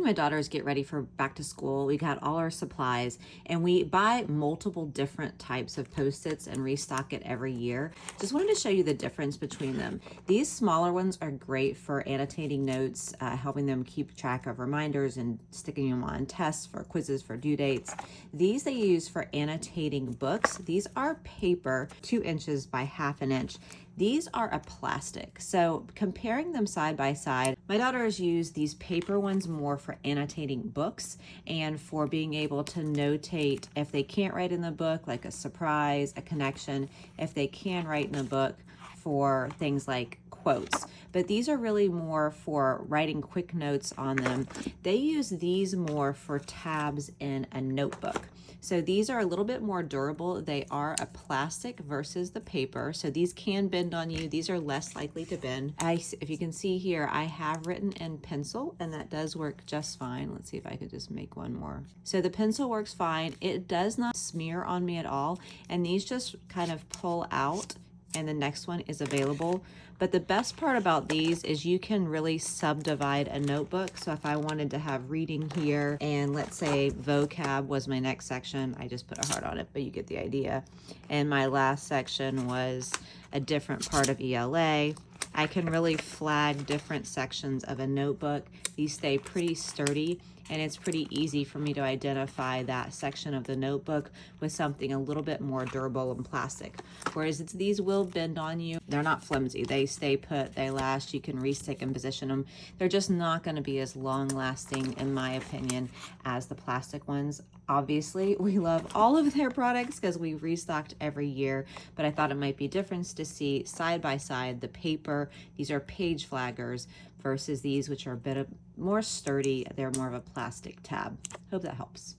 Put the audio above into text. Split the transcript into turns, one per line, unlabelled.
My daughters get ready for back to school. We got all our supplies and we buy multiple different types of Post-its and restock it every year. Just wanted to show you the difference between them. These smaller ones are great for annotating notes, helping them keep track of reminders and sticking them on tests, for quizzes, for due dates. These they use for annotating books. These are paper, 2 inches by 1/2 inch. These are a plastic. So comparing them side by side, my daughters use these paper ones more for annotating books and for being able to notate if they can't write in the book, like a surprise, a connection, if they can write in the book for things like quotes. But these are really more for writing quick notes on them. They use these more for tabs in a notebook. So these are a little bit more durable. They are a plastic versus the paper. So these can bend on you. These are less likely to bend. If you can see here, I have written in pencil and that does work just fine. Let's see if I could just make one more. So the pencil works fine. It does not smear on me at all. And these just kind of pull out and the next one is available. But the best part about these is you can really subdivide a notebook. So if I wanted to have reading here and let's say vocab was my next section, I just put a heart on it, but you get the idea. And my last section was a different part of ELA. I can really flag different sections of a notebook. These stay pretty sturdy and it's pretty easy for me to identify that section of the notebook with something a little bit more durable and plastic. Whereas these will bend on you. They're not flimsy. They stay put, they last, you can restick and position them. They're just not gonna be as long lasting, in my opinion, as the plastic ones. Obviously, we love all of their products because we restocked every year, but I thought it might be different to see side by side the paper. These are page flaggers versus these, which are a bit more sturdy. They're more of a plastic tab. Hope that helps.